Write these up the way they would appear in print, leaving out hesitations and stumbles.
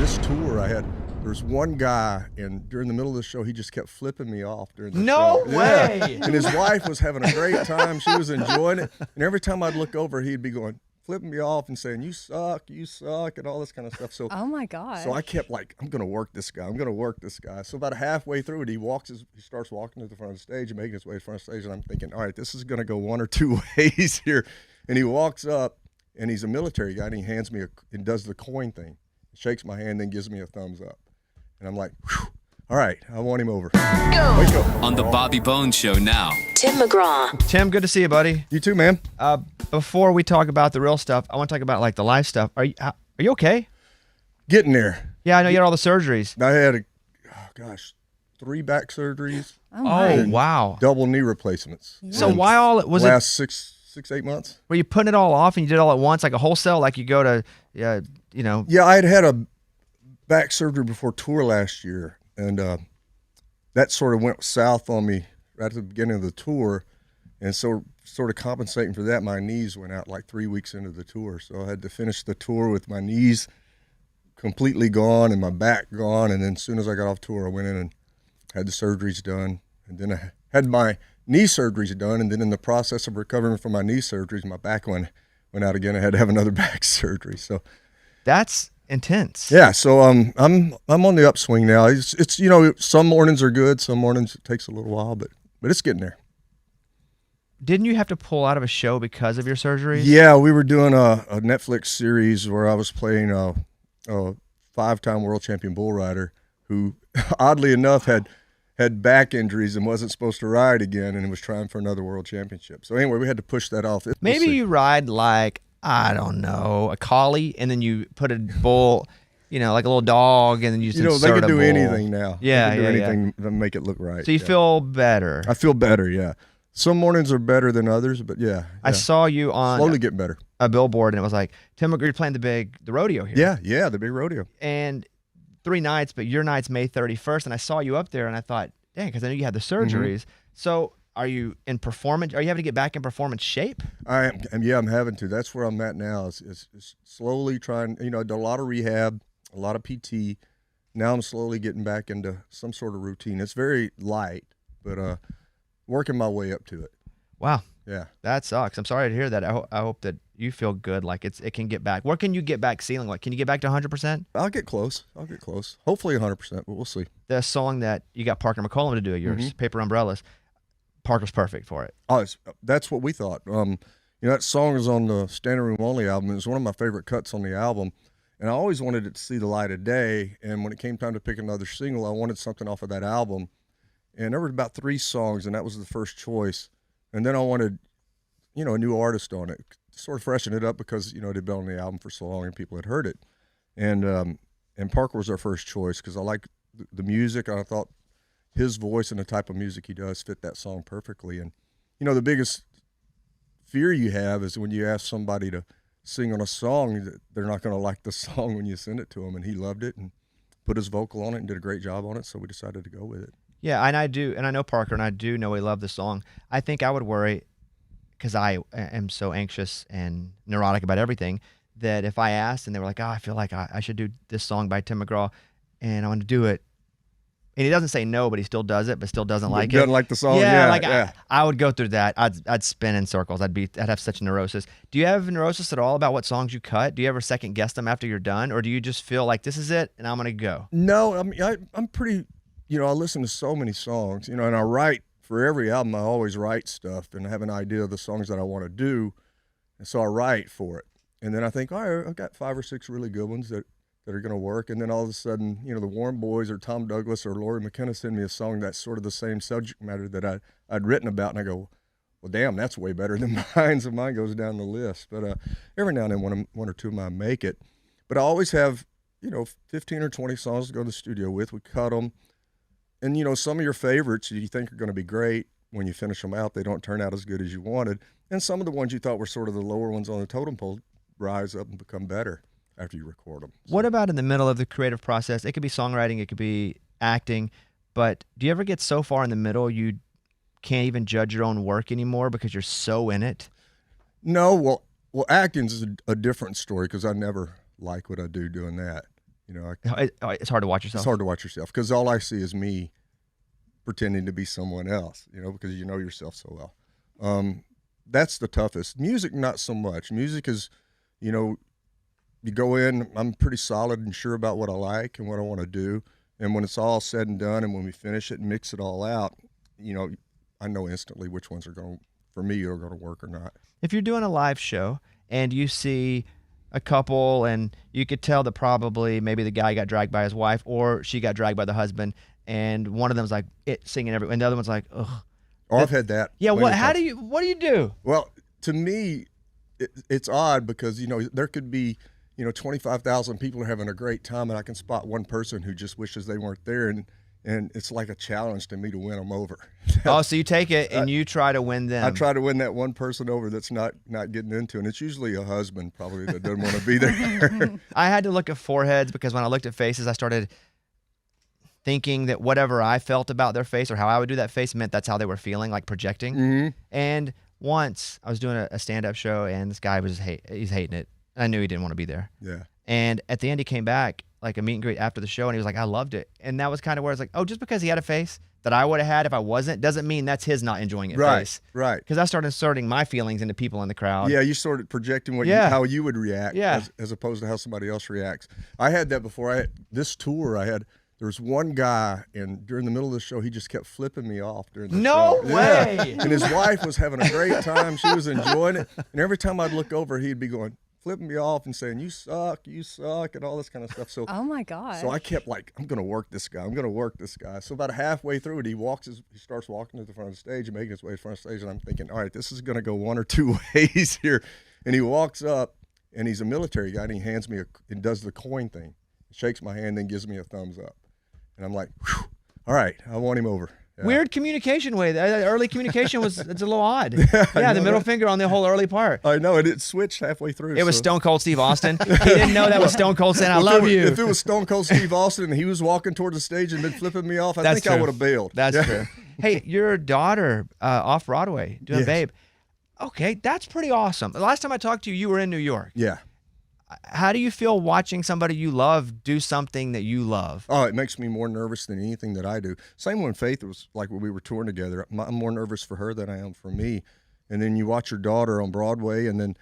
this tour I had, there was one guy, and during the middle of the show, he just kept flipping me off during the show. No way! Yeah. And his wife was having a great time. She was enjoying it. And every time I'd look over, he'd be going, flipping me off and saying, you suck, and all this kind of stuff. So, oh, my God. So I kept like, I'm going to work this guy. So about halfway through it, he starts walking to the front of the stage and making his way to the front of the stage. And I'm thinking, all right, this is going to go one or two ways here. And he walks up, and he's a military guy, and he hands me and does the coin thing. Shakes my hand, then gives me a thumbs up. And I'm like, whew, all right, I want him over. Go. On the Bobby Bones Show now. Tim McGraw. Tim, good to see you, buddy. You too, man. Before we talk about the real stuff, I want to talk about like the live stuff. Are you okay? Getting there. Yeah, I know you had all the surgeries. I had 3 back surgeries. Oh wow. Double knee replacements. Yeah. So why all it was last 6-8 months? Were you putting it all off and you did it all at once, like a wholesale, like you go to, Yeah, I had a back surgery before tour last year, and that sort of went south on me right at the beginning of the tour, and so sort of compensating for that, my knees went out like 3 weeks into the tour, so I had to finish the tour with my knees completely gone and my back gone, and then as soon as I got off tour, I went in and had the surgeries done, and then I had my knee surgeries done, and then in the process of recovering from my knee surgeries, my back went out again. I had to have another back surgery, so that's intense. Yeah, so I'm on the upswing now. It's some mornings are good, some mornings it takes a little while, but it's getting there. Didn't you have to pull out of a show because of your surgeries? Yeah, we were doing a Netflix series where I was playing a 5-time world champion bull rider who, oddly enough, had back injuries and wasn't supposed to ride again, and was trying for another world championship. So anyway, we had to push that off. Maybe you ride like, I don't know, a collie, and then you put a bull, like a little dog, and then you just insert they can do bull. anything now. Yeah, they can do anything to make it look right. So you feel better. I feel better, yeah. Some mornings are better than others, but yeah. I saw you on slowly getting better. A billboard, and it was like, Tim McGraw, you're playing the rodeo here. Yeah, the big rodeo. And 3 nights, but your night's May 31st, and I saw you up there, and I thought, dang, because I knew you had the surgeries. Mm-hmm. So are you in performance? Are you having to get back in performance shape? I am. Yeah, I'm having to. That's where I'm at now. Is slowly trying. I did a lot of rehab, a lot of PT. Now I'm slowly getting back into some sort of routine. It's very light, but working my way up to it. Wow. Yeah. That sucks. I'm sorry to hear that. I hope that you feel good. Like it can get back. Where can you get back ceiling? Like, can you get back to 100%? I'll get close. Hopefully 100%, but we'll see. The song that you got Parker McCollum to do, yours, Paper Umbrellas, Parker's perfect for it. Oh, that's what we thought. That song is on the Standing Room Only album. It's one of my favorite cuts on the album, and I always wanted it to see the light of day. And when it came time to pick another single, I wanted something off of that album. And there were about 3 songs, and that was the first choice. And then I wanted, a new artist on it, sort of freshen it up because, it had been on the album for so long and people had heard it. And Parker was our first choice because I like the music. And I thought his voice and the type of music he does fit that song perfectly. And, the biggest fear you have is when you ask somebody to sing on a song, that they're not going to like the song when you send it to them. And he loved it and put his vocal on it and did a great job on it, so we decided to go with it. Yeah, and I do, and I know Parker, and I do know he loved the song. I think I would worry, because I am so anxious and neurotic about everything, that if I asked and they were like, I feel like I should do this song by Tim McGraw, and I want to do it, and he doesn't say no, but he still does it, but still doesn't like it. Doesn't like the song, yeah. I would go through that. I'd spin in circles. I'd have such neurosis. Do you have neurosis at all about what songs you cut? Do you ever second guess them after you're done, or do you just feel like this is it, and I'm going to go? No, I mean, I'm pretty... I listen to so many songs, and I write for every album. I always write stuff and I have an idea of the songs that I want to do, and so I write for it. And then I think, all right, I've got 5 or 6 really good ones that are going to work. And then all of a sudden, the Warren Boys or Tom Douglas or Lori McKenna send me a song that's sort of the same subject matter that I'd written about, and I go, well, damn, that's way better than mine. So mine goes down the list. But every now and then one or two of mine make it. But I always have, 15 or 20 songs to go to the studio with. We cut them. And, some of your favorites you think are going to be great, when you finish them out, they don't turn out as good as you wanted. And some of the ones you thought were sort of the lower ones on the totem pole rise up and become better after you record them. So. What about in the middle of the creative process? It could be songwriting, it could be acting, but do you ever get so far in the middle you can't even judge your own work anymore because you're so in it? No, well, acting is a different story because I never like what I do doing that. You know, It's hard to watch yourself. it's hard to watch yourself because all I see is me pretending to be someone else, you know, because you know yourself so well. That's the toughest. Music, not so much. Music is, you know, you go in, I'm pretty solid and sure about what I like and what I want to do. And when it's all said and done and when we finish it and mix it all out, you know, I know instantly which ones are going to, for me, are going to work or not. If you're doing a live show and you see a couple and you could tell that probably maybe the guy got dragged by his wife or she got dragged by the husband, and one of them's like singing and the other one's like, ugh. Oh, I've had that. Yeah, what do you do? Well, to me, it's odd because, you know, there could be, you know, 25,000 people are having a great time, and I can spot one person who just wishes they weren't there, and it's like a challenge to me to win them over. Oh, so you take it and you try to win them. I try to win that one person over that's not getting into it, and it's usually a husband probably that doesn't want to be there. I had to look at foreheads because when I looked at faces, I started thinking that whatever I felt about their face or how I would do that face meant that's how they were feeling, like projecting. Mm-hmm. And once I was doing a stand-up show, and this guy was he's hating it. I knew he didn't want to be there. Yeah. And at the end, he came back, like a meet and greet after the show, and he was like, I loved it. And that was kind of where I was like, oh, just because he had a face that I would have had if I wasn't, doesn't mean that's his not enjoying it face. Right. Because I started inserting my feelings into people in the crowd. Yeah, you started projecting how you would react as opposed to how somebody else reacts. I had that before. This tour, there was one guy, and during the middle of the show, he just kept flipping me off during the show. No way! Yeah. And his wife was having a great time. She was enjoying it. And every time I'd look over, he'd be going, flipping me off and saying, you suck, and all this kind of stuff. So, oh my God. So I kept like, I'm going to work this guy. So about halfway through it, he starts walking to the front of the stage and making his way to the front of the stage. And I'm thinking, all right, this is going to go one or two ways here. And he walks up, and he's a military guy, and he hands me and does the coin thing. He shakes my hand, then gives me a thumbs up. And I'm like, whew, all right, I want him over. Yeah. Weird communication way. The early communication it's a little odd. Yeah, the middle finger on the whole early part. I know, and it switched halfway through. It was Stone Cold Steve Austin. He didn't know that was Stone Cold saying, I love you. If it was Stone Cold Steve Austin and he was walking towards the stage and been flipping me off, I think I would have bailed. That's true. Hey, your daughter off Broadway doing Babe. Okay, that's pretty awesome. The last time I talked to you, you were in New York. Yeah. How do you feel watching somebody you love do something that you love? Oh, it makes me more nervous than anything that I do. Same when Faith was, like when we were touring together. I'm more nervous for her than I am for me. And then you watch your daughter on Broadway, and then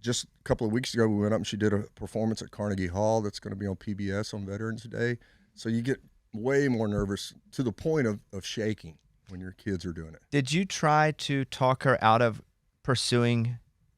just a couple of weeks ago we went up and she did a performance at Carnegie Hall that's going to be on PBS on Veterans Day. So you get way more nervous to the point of shaking when your kids are doing it. Did you try to talk her out of pursuing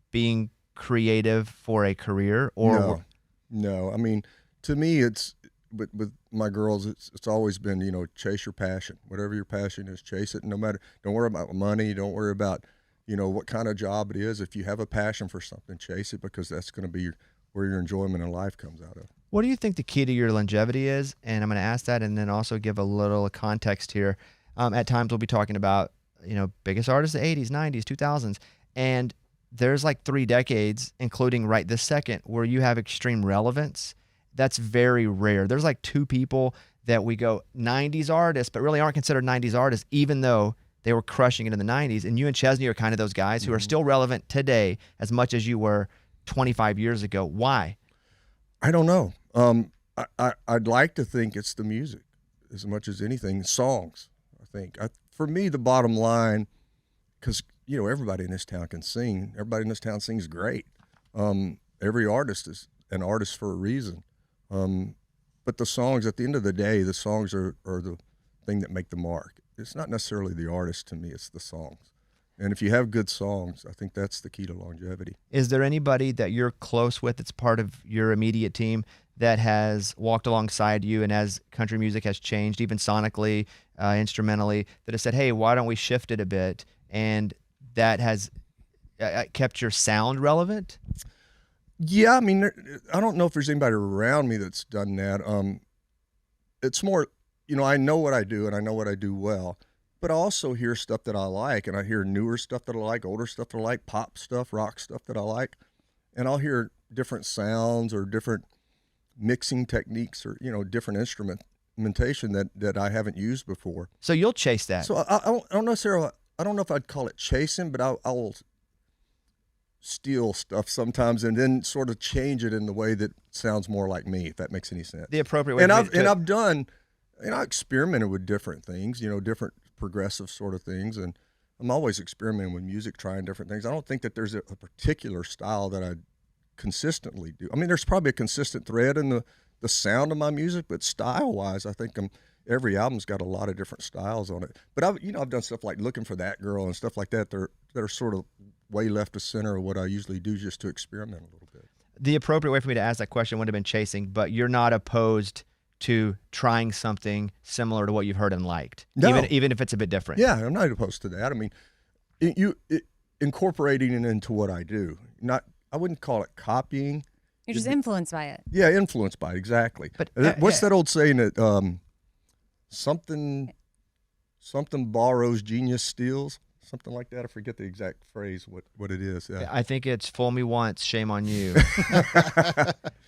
being creative for a career? Or no. I mean, to me, it's with my girls, it's always been, you know, chase your passion. Whatever your passion is, chase it. No matter, don't worry about money. Don't worry about, you know, what kind of job it is. If you have a passion for something, chase it, because that's going to be where your enjoyment in life comes out of. What do you think the key to your longevity is? And I'm going to ask that, and then also give a little context here. At times we'll be talking about, you know, biggest artists of the 80s, 90s, 2000s, and there's like 3 decades, including right this second, where you have extreme relevance. That's very rare. There's like 2 people that we go 90s artists, but really aren't considered 90s artists, even though they were crushing it in the 90s. And you and Chesney are kind of those guys who are still relevant today as much as you were 25 years ago. Why? I don't know. I'd like to think it's the music as much as anything. Songs, I think. For me, the bottom line, because, you know, everybody in this town can sing. Everybody in this town sings great. Every artist is an artist for a reason. But the songs, at the end of the day, the songs are the thing that make the mark. It's not necessarily the artist to me, it's the songs. And if you have good songs, I think that's the key to longevity. Is there anybody that you're close with that's part of your immediate team that has walked alongside you, and as country music has changed, even sonically, instrumentally, that has said, hey, why don't we shift it a bit? And that has kept your sound relevant? Yeah, I mean, I don't know if there's anybody around me that's done that. It's more, you know, I know what I do and I know what I do well, but I also hear stuff that I like, and I hear newer stuff that I like, older stuff that I like, pop stuff, rock stuff that I like, and I'll hear different sounds or different mixing techniques or, you know, different instrumentation that I haven't used before. So you'll chase that. So I don't necessarily, I don't know if I'd call it chasing, but steal stuff sometimes and then sort of change it in the way that sounds more like me, if that makes any sense. The appropriate way. And I've done, I experimented with different things, different progressive sort of things, and I'm always experimenting with music, trying different things. I don't think that there's a particular style that I consistently do. I mean, there's probably a consistent thread in the sound of my music, but style-wise, I think every album's got a lot of different styles on it. But I've done stuff like Looking for That Girl and stuff like that. They're sort of way left of center of what I usually do, just to experiment a little bit. The appropriate way for me to ask that question would have been chasing, but you're not opposed to trying something similar to what you've heard and liked, no. even if it's a bit different. Yeah, I'm not opposed to that. I mean, incorporating it into what I do. I wouldn't call it copying. You're just influenced by it. Yeah, influenced by it, exactly. But what's that old saying that something borrows, genius steals? Something like that. I forget the exact phrase, what it is. Yeah. I think it's fool me once, shame on you.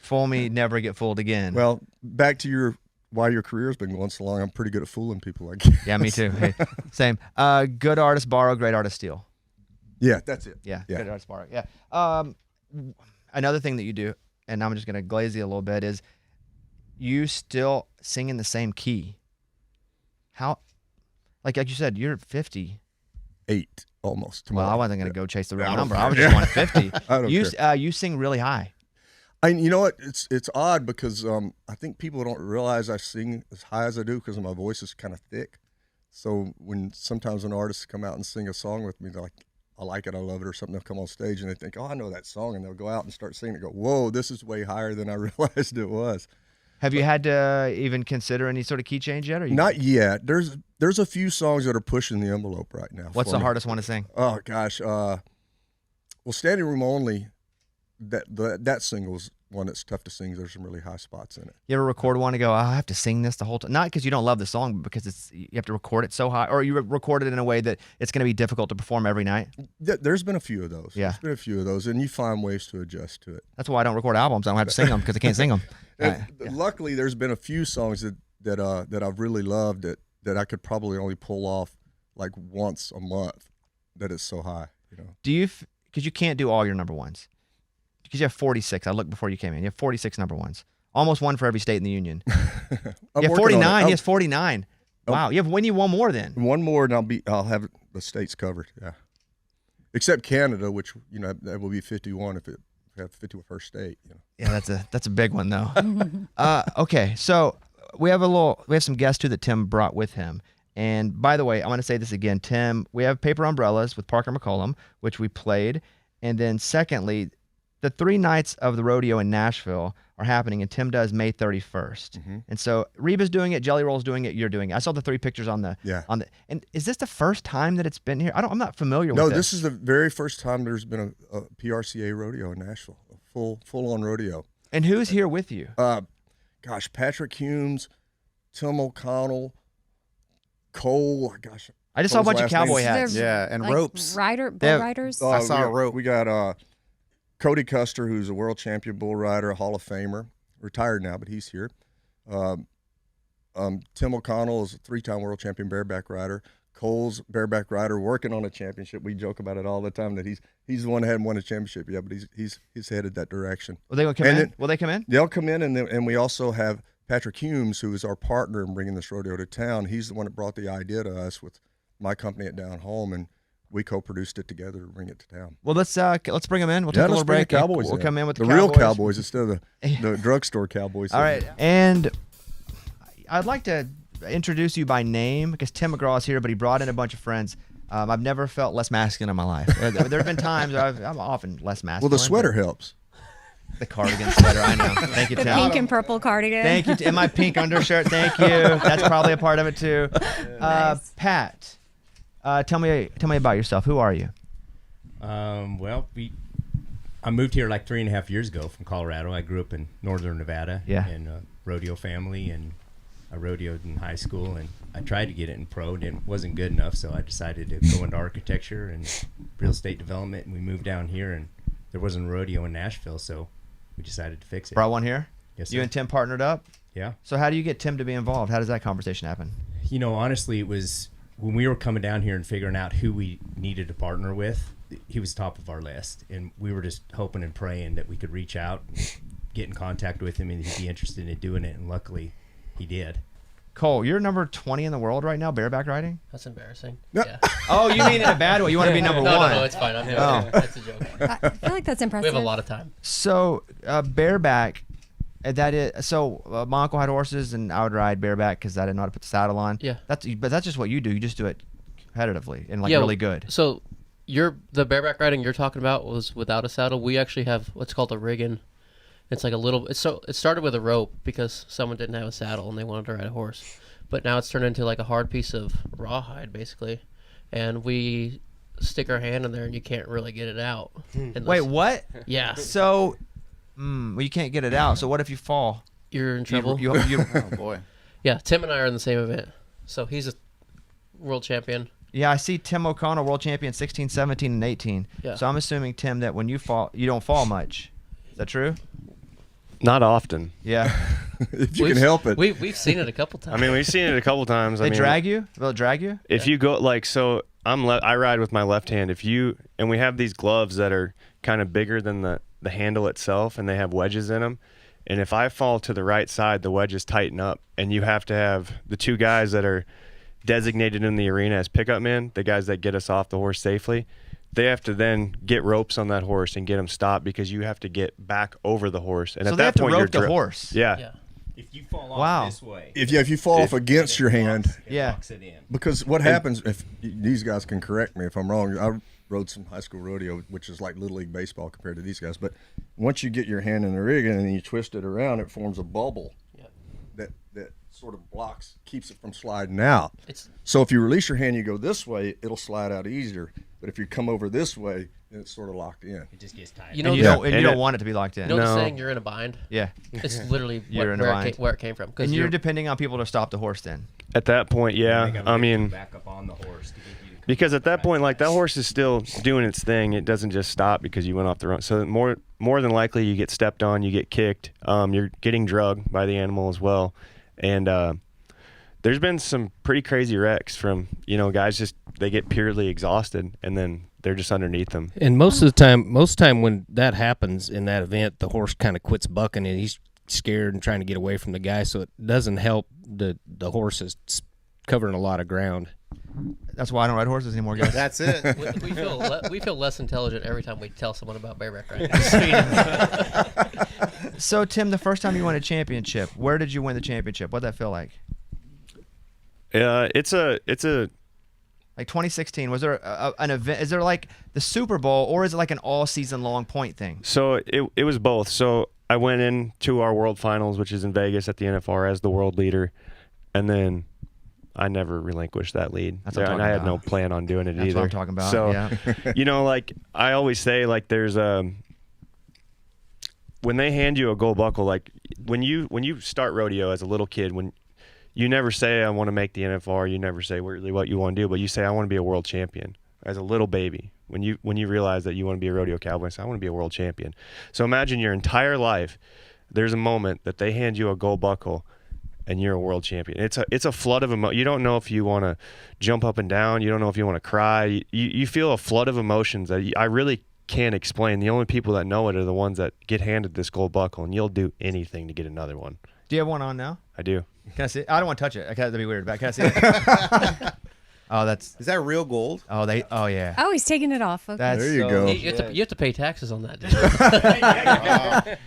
Fool me, never get fooled again. Well, back to why your career's been going so long. I'm pretty good at fooling people, I guess. Yeah, me too. Hey, same. Good artist borrow, great artist steal. Yeah, that's it. Yeah, good artist borrow. Yeah. Another thing that you do, and I'm just going to glaze you a little bit, is you still sing in the same key. How, like you said, you're 50. 8 almost. Well, I wasn't going to go chase the real number. care. I was just 150. I don't care. You sing really high. You know what? It's odd because I think people don't realize I sing as high as I do because my voice is kind of thick. So sometimes when artists come out and sing a song with me, they're like, I like it, I love it, or something, they'll come on stage and they think, oh, I know that song, and they'll go out and start singing and go, whoa, this is way higher than I realized it was. Have you had to even consider any sort of key change yet? Or Not yet. There's a few songs that are pushing the envelope right now. What's the hardest one to sing? Oh gosh, well, Standing Room Only. That single's one that's tough to sing. There's some really high spots in it. You ever record one and go, I have to sing this the whole time? Not because you don't love the song, but because you have to record it so high, or you record it in a way that it's going to be difficult to perform every night? There's been a few of those. Yeah. There's been a few of those, and you find ways to adjust to it. That's why I don't record albums. I don't have to sing them because I can't sing them. Luckily, there's been a few songs that I've really loved that I could probably only pull off like once a month. That is so high, Do you? Because you can't do all your number ones. Because you have 46. I looked before you came in. You have 46 number ones. Almost one for every state in the union. You have 49. He has 49. Wow. You have one more then. One more, and I'll have the states covered. Yeah. Except Canada, which that will be 51 if it have 51st state. Yeah, that's a big one though. Okay, so we have some guests too that Tim brought with him. And by the way, I want to say this again, Tim. We have Paper Umbrellas with Parker McCollum, which we played, and then secondly, the 3 nights of the rodeo in Nashville are happening, and Tim does May 31st. Mm-hmm. And so Reba's doing it, Jelly Roll's doing it, you're doing it. I saw the 3 pictures on the. And is this the first time that it's been here? I'm not familiar with this. No, this is the very first time there's been a PRCA rodeo in Nashville, a full-on rodeo. And who's here with you? Patrick Humes, Tim O'Connell, Cole. I just saw a bunch of cowboy hats. Yeah, and like ropes. Bull riders. I saw a rope. We got Cody Custer, who's a world champion bull rider, a Hall of Famer, retired now, but he's here. Tim O'Connell is a 3-time world champion bareback rider. Cole's bareback rider, working on a championship. We joke about it all the time that he's the one that hadn't won a championship yet, but he's headed that direction. Will they come in? Will they come in? They'll come in, and we also have Patrick Humes, who is our partner in bringing this rodeo to town. He's the one that brought the idea to us with my company at Down Home, and we co-produced it together to bring it to town. Well, let's bring them in. We'll take a little break. We'll come in with the real cowboys instead of the drugstore cowboys. All right, and I'd like to introduce you by name because Tim McGraw is here, but he brought in a bunch of friends. I've never felt less masculine in my life. There have been times I'm often less masculine. Well, the sweater helps. The cardigan sweater, I know. Thank you, Tim. The pink and purple cardigan. Thank you. And my pink undershirt, thank you. That's probably a part of it too. Nice. Pat. Tell me about yourself. Who are you? Well, I moved here like 3.5 years ago from Colorado. I grew up in northern Nevada in a rodeo family, and I rodeoed in high school, and I tried to get it in pro, and it wasn't good enough, so I decided to go into architecture and real estate development, and we moved down here, and there wasn't a rodeo in Nashville, so we decided to fix it. Brought one here? Yes, sir. You and Tim partnered up? Yeah. So how do you get Tim to be involved? How does that conversation happen? Honestly, it was when we were coming down here and figuring out who we needed to partner with, he was top of our list, and we were just hoping and praying that we could reach out, and get in contact with him, and he'd be interested in doing it. And luckily, he did. Cole, you're number 20 in the world right now, bareback riding? That's embarrassing. Yeah. Oh, you mean in a bad way? You want to be number one? No, it's fine. I'm joking. That's a joke. I feel like that's We impressive. have a lot of time. So, bareback, that is, so my uncle had horses, and I would ride bareback because I didn't know how to put the saddle on. Yeah. But that's just what you do. You just do it competitively and really good. So the bareback riding you're talking about was without a saddle. We actually have what's called a riggin. It's like a little. It started with a rope because someone didn't have a saddle and they wanted to ride a horse, but now it's turned into like a hard piece of rawhide basically, and we stick our hand in there and you can't really get it out. Wait, what? Yeah. So, well, you can't get it out. So what if you fall? You're in trouble. Oh boy. Yeah, Tim and I are in the same event. So he's a world champion. Yeah, I see Tim O'Connell, world champion, 16, 17, and 18. Yeah. So I'm assuming, Tim, that when you fall, you don't fall much. Is that true? Not often. Yeah. If you can help it. We've seen it a couple times. I mean, we've seen it a couple times. They drag you? Will it drag you? If you go I ride with my left hand. And we have these gloves that are kind of bigger than the handle itself, and they have wedges in them. And if I fall to the right side, the wedges tighten up, and you have to have the two guys that are designated in the arena as pickup men, the guys that get us off the horse safely. They have to then get ropes on that horse and get them stopped because you have to get back over the horse. And so at they that have to point, rope you're the horse. Yeah. If you fall off this way. If you fall off against your hand. It locks it in. Because what happens, if these guys can correct me if I'm wrong, I rode some high school rodeo, which is like Little League baseball compared to these guys. But once you get your hand in the rig and then you twist it around, it forms a bubble that sort of keeps it from sliding out. So if you release your hand, you go this way, it'll slide out easier. But if you come over this way, then it's sort of locked in. It just gets tight. You don't want it to be locked in. You know the saying, you're in a bind? Yeah. It's literally You're in a bind. where it came from. And you're depending on people to stop the horse then. At that point, yeah. I mean, back up on the horse to get you to because at that point, like, that horse is still doing its thing. It doesn't just stop because you went off the run. So more than likely, you get stepped on, you get kicked. You're getting drugged by the animal as well. And there's been some pretty crazy wrecks from, guys they get purely exhausted and then they're just underneath them. And most of the time when that happens in that event, the horse kind of quits bucking and he's scared and trying to get away from the guy. So it doesn't help the horse is covering a lot of ground. That's why I don't ride horses anymore, guys. That's it. we feel less intelligent every time we tell someone about bareback riding. So, Tim, the first time you won a championship, where did you win the championship? What'd that feel like? It's a like 2016. Was there an event? Is there like the Super Bowl, or is it like an all season long point thing? So it was both. So I went into our World Finals, which is in Vegas at the NFR, as the world leader, and then I never relinquished that lead. That's what I'm and talking I had about. no plan on doing it That's either. what I'm talking about. So yeah. like I always say, like there's when they hand you a gold buckle, like when you start rodeo as a little kid, when you never say I want to make the NFR, you never say really what you want to do, but you say I want to be a world champion. As a little baby, when you realize that you want to be a rodeo cowboy, say I want to be a world champion. So imagine your entire life, there's a moment that they hand you a gold buckle, and you're a world champion. It's a flood of emotion. You don't know if you want to jump up and down. You don't know if you want to cry. You feel a flood of emotions that I really can't explain. The only people that know it are the ones that get handed this gold buckle, and you'll do anything to get another one. Do you have one on now? I do. Can I see it? I don't want to touch it. That'd be weird. But can I see it? Oh, is that real gold? Oh, yeah. Oh, he's taking it off. Okay. There you go. You have to pay taxes on that.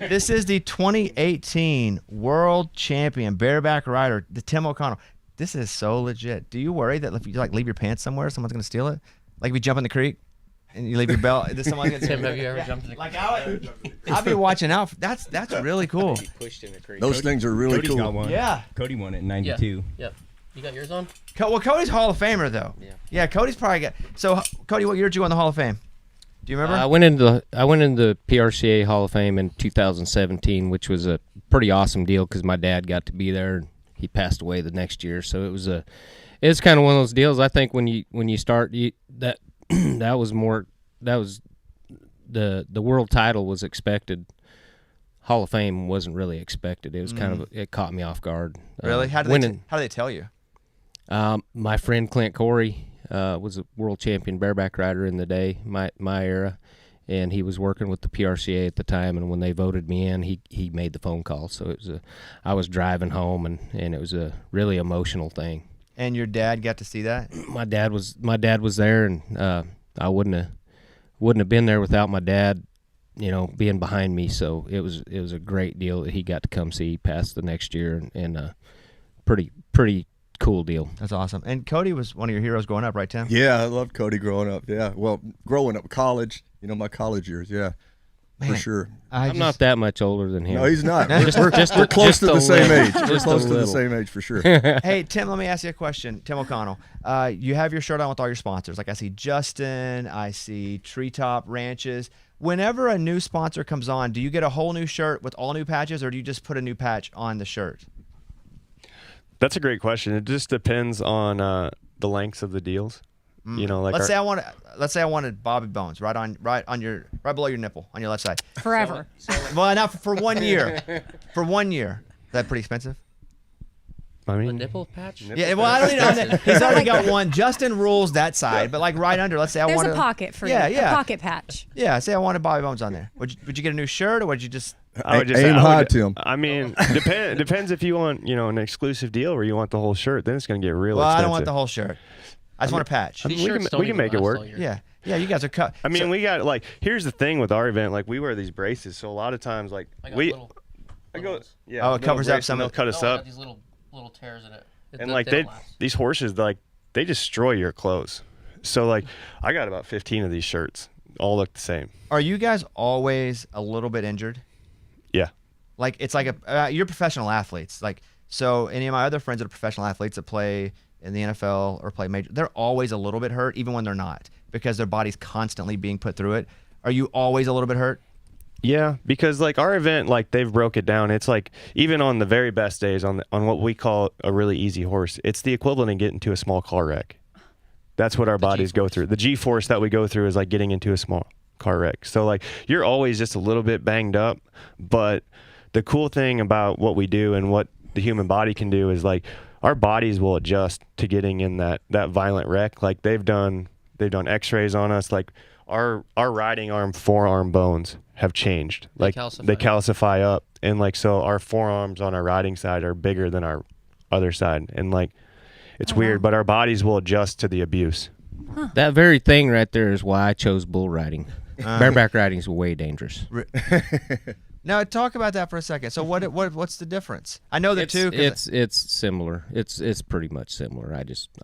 This is the 2018 world champion bareback rider, the Tim O'Connell. This is so legit. Do you worry that if you leave your pants somewhere, someone's gonna steal it? Like if you jump in the creek and you leave your belt, is someone gonna Tim, have you ever jumped in the creek? I'll be watching out. That's really cool. Pushed in the creek. Those things are really Cody's cool. got one. Yeah. Cody won it in '92. Yep. You got yours on? Well, Cody's Hall of Famer though. Yeah. Cody's probably got. So, Cody, what year did you go in the Hall of Fame? Do you remember? I went into PRCA Hall of Fame in 2017, which was a pretty awesome deal because my dad got to be there. And he passed away the next year, so it's kind of one of those deals. I think when you start, that was the world title was expected. Hall of Fame wasn't really expected. It was it caught me off guard. Really? How do they tell you? My friend Clint Corey was a world champion bareback rider in the day, my era, and he was working with the PRCA at the time. And when they voted me in, he made the phone call. So it was I was driving home, and it was a really emotional thing. And your dad got to see that? My dad was there, and I wouldn't have been there without my dad, being behind me. So it was a great deal that he got to come see. He passed the next year, and pretty cool deal. That's awesome. And Cody was one of your heroes growing up, right, Tim? Yeah, I loved Cody growing up. Yeah, well, growing up, college, my college years. Yeah, Man, for sure. I'm not that much older than him. No, he's not. We're we're close to the same age. We're Just close a to the little. same age for sure. Hey, Tim, let me ask you a question. Tim O'Connell, you have your shirt on with all your sponsors. Like I see Justin, I see Treetop Ranches. Whenever a new sponsor comes on, do you get a whole new shirt with all new patches, or do you just put a new patch on the shirt? That's a great question. It just depends on the lengths of the deals. Let's say I wanted Bobby Bones right below your nipple on your left side. Forever. Well, not for 1 year. For 1 year. Is that pretty expensive? I A mean, nipple patch? Yeah, well, I don't know. He's already got one. Justin rules that side, but like right under, let's say I There's wanted a pocket for yeah, you. yeah. A pocket patch. Yeah, say I wanted Bobby Bones on there. Would you get a new shirt, or would you just? I would Aim high, Tim. I mean, depends if you want, an exclusive deal or you want the whole shirt. Then it's going to get real Well, expensive. I don't want the whole shirt. I just want a patch. I mean, These we shirts don't can even make it last work. all year. Yeah, you guys are cut. I mean, we got here's the thing with our event, we wear these braces, so a lot of times I got we little ones. yeah. Oh, it little covers up braces, some and of they'll cut us I up, got these little tears in it. and they don't last. these horses they destroy your clothes. So I got about 15 of these shirts, all look the same. Are you guys always a little bit injured? Yeah. Like it's like you're professional athletes. Like so, any of my other friends that are professional athletes that play in the NFL or play major, they're always a little bit hurt, even when they're not, because their body's constantly being put through it. Are you always a little bit hurt? Yeah, because our event, they've broke it down. It's even on the very best days on what we call a really easy horse, it's the equivalent of getting into a small car wreck. That's what our bodies go through. The G-force that we go through is like getting into a small car wreck. So you're always just a little bit banged up, but the cool thing about what we do and what the human body can do is our bodies will adjust to getting in that violent wreck. They've done x-rays on us. Our riding arm, forearm bones have changed. They calcify up. And so our forearms on our riding side are bigger than our other side. And it's weird, but our bodies will adjust to the abuse. Huh. That very thing right there is why I chose bull riding. Bareback riding is way dangerous. Now talk about that for a second. So what's the difference? I know the two. It's similar. It's pretty much similar.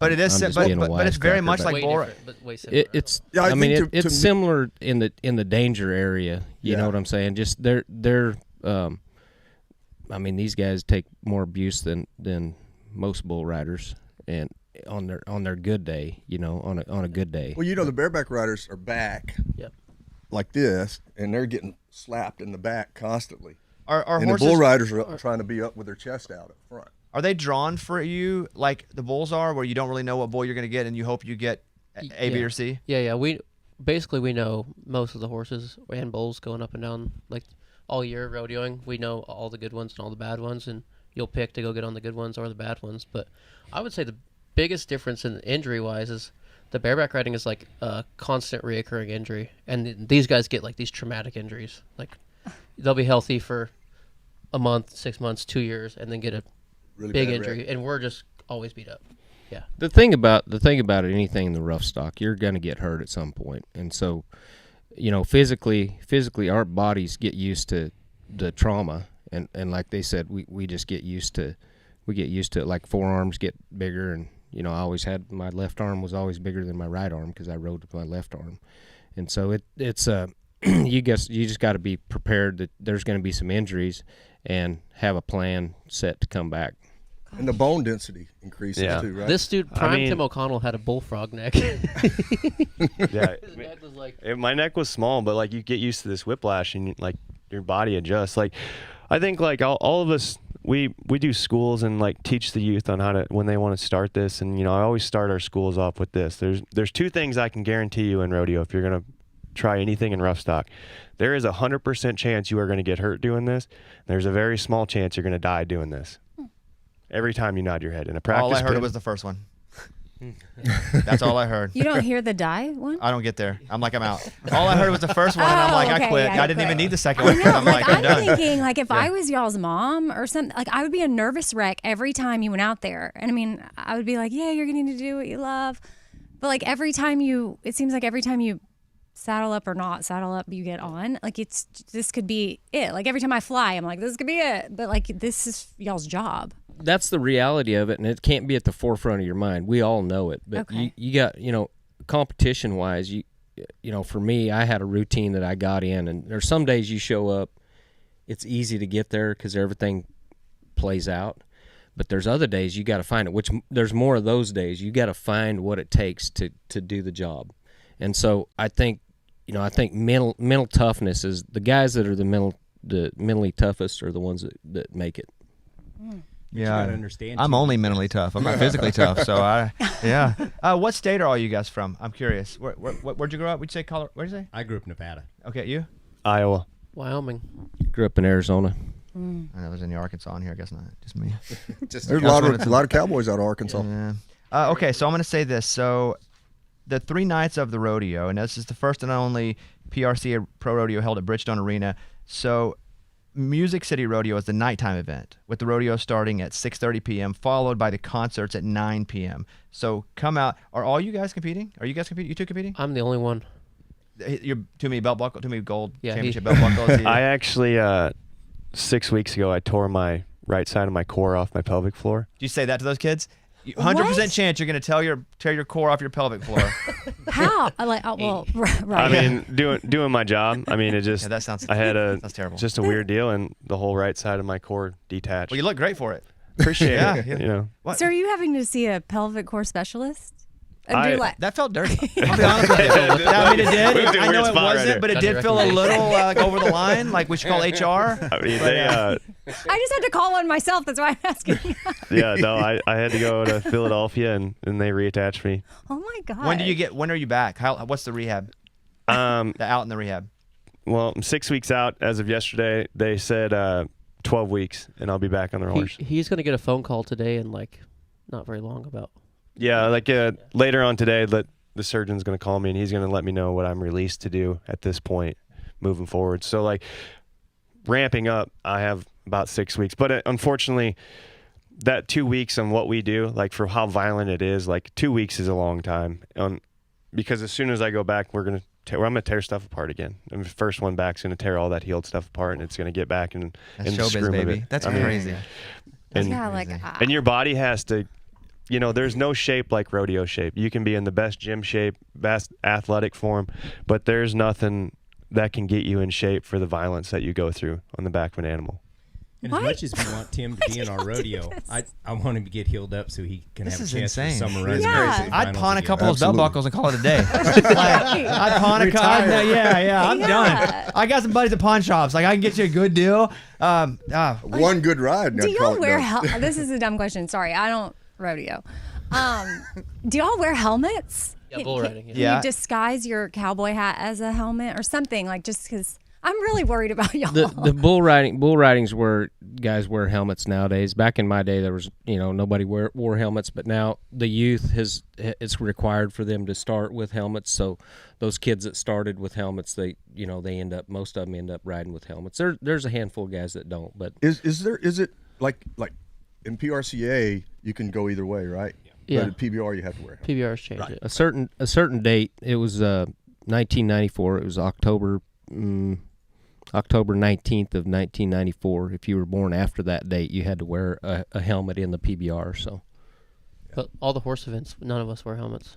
But it is, but it's very much like bull. It's similar in the danger area. You know what I'm saying? Just they're I mean, these guys take more abuse than most bull riders, and on their good day, on a good day. Well, the bareback riders are back. Yep. Like this, and they're getting slapped in the back constantly. Are and horses, the bull riders are trying to be up with their chest out up front. Are they drawn for you like the bulls are, where you don't really know what bull you're going to get, and you hope you get A, B, or C? Yeah. We know most of the horses and bulls going up and down all year rodeoing. We know all the good ones and all the bad ones, and you'll pick to go get on the good ones or the bad ones. But I would say the biggest difference in injury-wise is the bareback riding is like a constant reoccurring injury, and these guys get these traumatic injuries. They'll be healthy for a month, 6 months, 2 years, and then get a really big injury, wreck. And we're just always beat up. Yeah. The thing about it, anything in the rough stock, you're gonna get hurt at some point, and so, physically, our bodies get used to the trauma, and like they said, we just get used to it. Like forearms get bigger, and I always had my left arm was always bigger than my right arm because I rode with my left arm, and so it's you just got to be prepared that there's going to be some injuries and have a plan set to come back. And the bone density increases too, right? This dude, Tim O'Connell, had a bullfrog neck. Yeah, his neck was my neck was small, but you get used to this whiplash and your body adjusts. I think all of us. We do schools and teach the youth on how to when they want to start this, and I always start our schools off with this. There's two things I can guarantee you in rodeo if you're gonna try anything in rough stock. There is 100% chance you are going to get hurt doing this. There's a very small chance you're going to die doing this. Every time you nod your head in a practice. All I heard was the first one. That's all I heard. You don't hear the die one? I don't get there. I'm out. All I heard was the first one, and I'm like, I okay, quit. yeah, I didn't quit. even need the second I one. know, I'm like, I'm done. thinking, like, if I was y'all's mom or something, like, I would be a nervous wreck every time you went out there. And I mean, I would be like, yeah, you're getting to do what you love. But like it seems like every time you saddle up or not saddle up, you get on. Like, this could be it. Like, every time I fly, I'm like, this could be it. But like, this is y'all's job. That's the reality of it, and it can't be at the forefront of your mind. We all know it, but Okay. you got, competition wise, for me, I had a routine that I got in, and there's some days you show up, it's easy to get there because everything plays out, but there's other days you got to find it. Which there's more of those days. You got to find what it takes to do the job, and so I think, mental toughness is the guys that are the mentally toughest are the ones that make it. Yeah, gotta understand, I'm too. only mentally tough. I'm not physically tough. So yeah. What state are all you guys from? I'm curious. Where'd you grow up? Would you say Colorado? Where'd you say? I grew up in Nevada. Okay, you? Iowa. Wyoming. Grew up in Arizona. I know there's any Arkansas in here. I guess not. Just me. There's a lot of cowboys out of Arkansas. Yeah. Okay, so I'm going to say this. So the 3 nights of the rodeo, and this is the first and only PRCA Pro Rodeo held at Bridgestone Arena. So Music City Rodeo is the nighttime event, with the rodeo starting at 6:30 p.m., followed by the concerts at 9 p.m. So come out. Are all you guys competing? Are you guys competing? You two competing? I'm the only one. You're too many belt buckle, too many gold Yeah, championship belt buckles. I actually 6 weeks ago I tore my right side of my core off my pelvic floor. Did you say that to those kids? 100% chance you're going to tear your core off your pelvic floor. How? Right. I mean, doing my job. I mean, it just. Yeah, that sounds. I had that's terrible. just a weird deal, and the whole right side of my core detached. Well, you look great for it. Appreciate Yeah, it. yeah. What? So are you having to see a pelvic core specialist? That felt dirty. I'll be honest with you. I mean, it did. I know it wasn't, but it did feel a little like over the line, like we should call HR. I mean, I just had to call one myself. That's why I'm asking. Yeah, no, I had to go to Philadelphia, and they reattached me. Oh my god. When are you back? What's the rehab? Out in the rehab. Well, I'm 6 weeks out as of yesterday. They said 12 weeks, and I'll be back on the horse. He's going to get a phone call today and not very long about. Yeah, later on today, the surgeon's going to call me, and he's going to let me know what I'm released to do at this point moving forward. So, ramping up, I have about 6 weeks. But unfortunately, that 2 weeks on what we do, for how violent it is, 2 weeks is a long time. Because as soon as I go back, I'm going to tear stuff apart again. And the first one back's going to tear all that healed stuff apart, and it's going to get back and showbiz, screw baby. it. That's crazy. And your body has to. There's no shape like rodeo shape. You can be in the best gym shape, best athletic form, but there's nothing that can get you in shape for the violence that you go through on the back of an animal. And as much as we want Tim to be in our rodeo, I want him to get healed up so he can have a chance for summer runs. I'd pawn a couple of belt buckles and call it a day. I'd pawn a couple. Yeah, I'm done. I got some buddies at pawn shops. I can get you a good deal. One good ride. Do y'all wear helmets? This is a dumb question. Sorry, I don't rodeo. Do y'all wear helmets? Yeah, bull riding. Can you disguise your cowboy hat as a helmet or something? Just because I'm really worried about y'all. The bull ridings where guys wear helmets nowadays. Back in my day, there was nobody wore helmets, but now the youth it's required for them to start with helmets. So those kids that started with helmets, most of them end up riding with helmets. There's a handful of guys that don't, but is it like in PRCA you can go either way, right? Yeah. But at PBR you have to wear helmets. PBR's changed it. a certain date. It was 1994. It was October 19th of 1994. If you were born after that date, you had to wear a helmet in the PBR. So, But all the horse events, none of us wear helmets.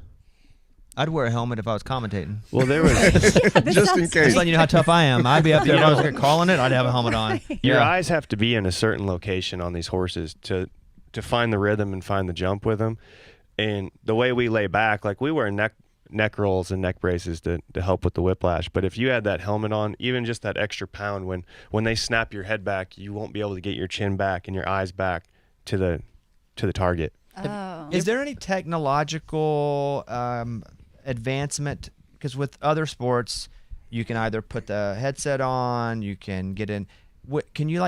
I'd wear a helmet if I was commentating. Well, there was just in case. Just letting you know how tough I am. I'd be up there if I was calling it. I'd have a helmet on. Your eyes have to be in a certain location on these horses to find the rhythm and find the jump with them. And the way we lay back, we wear neck rolls and neck braces to help with the whiplash. But if you had that helmet on, even just that extra pound, when they snap your head back, you won't be able to get your chin back and your eyes back to the target. Oh. Is there any technological advancement? Because with other sports, you can either put the headset on, you can get in. Can you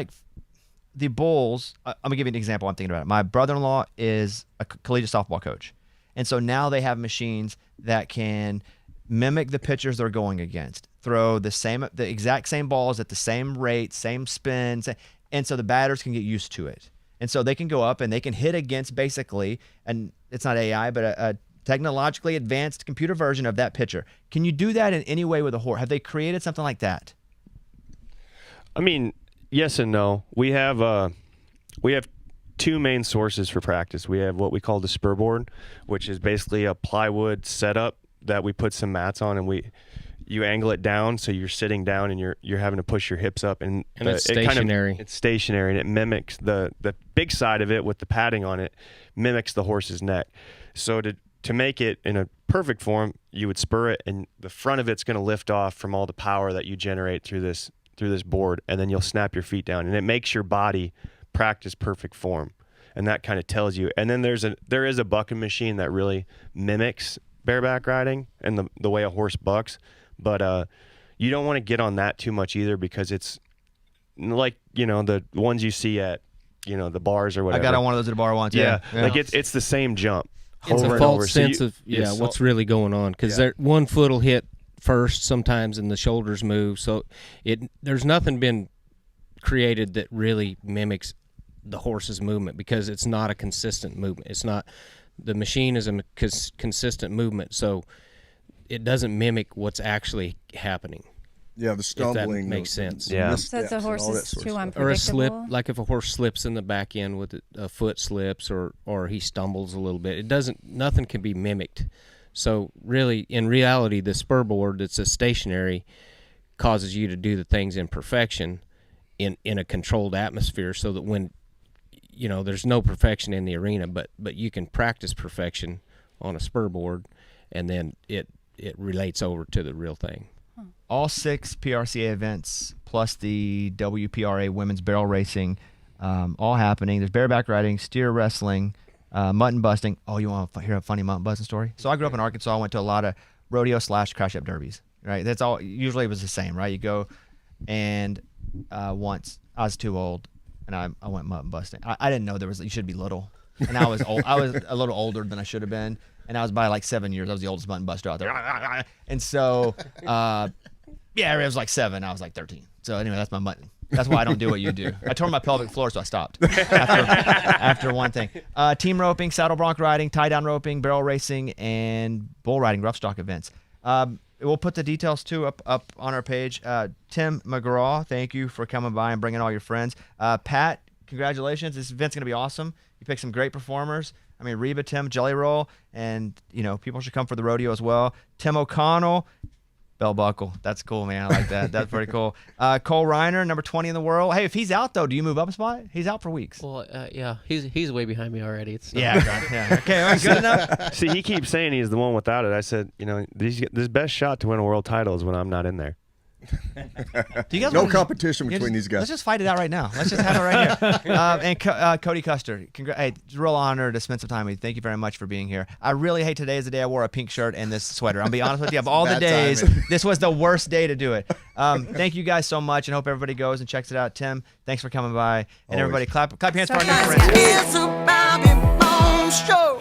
the bulls? I'm gonna give you an example. I'm thinking about it. My brother-in-law is a collegiate softball coach, And so now they have machines that can mimic the pitchers they're going against, throw the exact same balls at the same rate, same spin, and so the batters can get used to it. And so they can go up and they can hit against basically, and it's not AI, but a technologically advanced computer version of that pitcher. Can you do that in any way with a horse? Have they created something like that? I mean, yes and no. We have two main sources for practice. We have what we call the spur board, which is basically a plywood setup that we put some mats on, and you angle it down so you're sitting down and you're having to push your hips up, and it's stationary. It's stationary, and it mimics the big side of it with the padding on it, mimics the horse's neck. So to make it in a perfect form, you would spur it, and the front of it's going to lift off from all the power that you generate through this board, and then you'll snap your feet down, and it makes your body practice perfect form, and that kind of tells you. And then there is a bucking machine that really mimics bareback riding and the way a horse bucks, but you don't want to get on that too much either, because it's like, the ones you see at the bars or whatever. I got on one of those at a bar once. Yeah. Like it's the same jump. It's a false sense of what's really going on, because one foot will hit first sometimes and the shoulders move, so there's nothing been created that really mimics the horse's movement, because it's not a consistent movement. It's not, the machine is a consistent movement, so it doesn't mimic what's actually happening. Yeah, the stumbling. If that makes sense. So the horse is too unpredictable. Or a slip, like if a horse slips in the back end with a foot slips, or he stumbles a little bit. Nothing can be mimicked. So really, in reality, the spur board that's a stationary causes you to do the things in perfection in a controlled atmosphere, so that when, there's no perfection in the arena, but you can practice perfection on a spur board, and then it relates over to the real thing. All 6 PRCA events plus the WPRA women's barrel racing, all happening. There's bareback riding, steer wrestling, mutton busting. Oh, you want to hear a funny mutton busting story? So I grew up in Arkansas. I went to a lot of rodeo / crash-up derbies, right? That's all. Usually it was the same, right? You go, and once I was too old, and I went mutton busting. I didn't know you should be little, and I was old. I was a little older than I should have been, and I was by like 7 years. I was the oldest mutton buster out there, and so it was like 7. I was like 13. So anyway, that's my mutton. That's why I don't do what you do. I tore my pelvic floor, so I stopped after one thing. Team roping, saddle bronc riding, tie-down roping, barrel racing, and bull riding, rough stock events. We'll put the details, too, up on our page. Tim McGraw, thank you for coming by and bringing all your friends. Pat, congratulations. This event's going to be awesome. You picked some great performers. I mean, Reba, Tim, Jelly Roll, and, people should come for the rodeo as well. Tim O'Connell, bell buckle. That's cool, man. I like that. That's pretty cool. Cole Reiner, number 20 in the world. Hey, if he's out, though, do you move up a spot? He's out for weeks. Well, yeah, he's way behind me already. It's yeah. Okay, all right, good enough. See, he keeps saying he's the one without it. I said, this best shot to win a world title is when I'm not in there. Do you guys no competition between these guys. Let's just fight it out right now. Let's just have it right here. And Cody Custer, hey, it's a real honor to spend some time with you. Thank you very much for being here. I really hate today is the day I wore a pink shirt and this sweater. I'll be honest with you. Of all the days, this was the worst day to do it. Thank you guys so much, and hope everybody goes and checks it out. Tim, thanks for coming by. And everybody, clap your hands for our new friends. It's a Bobby Bones Show.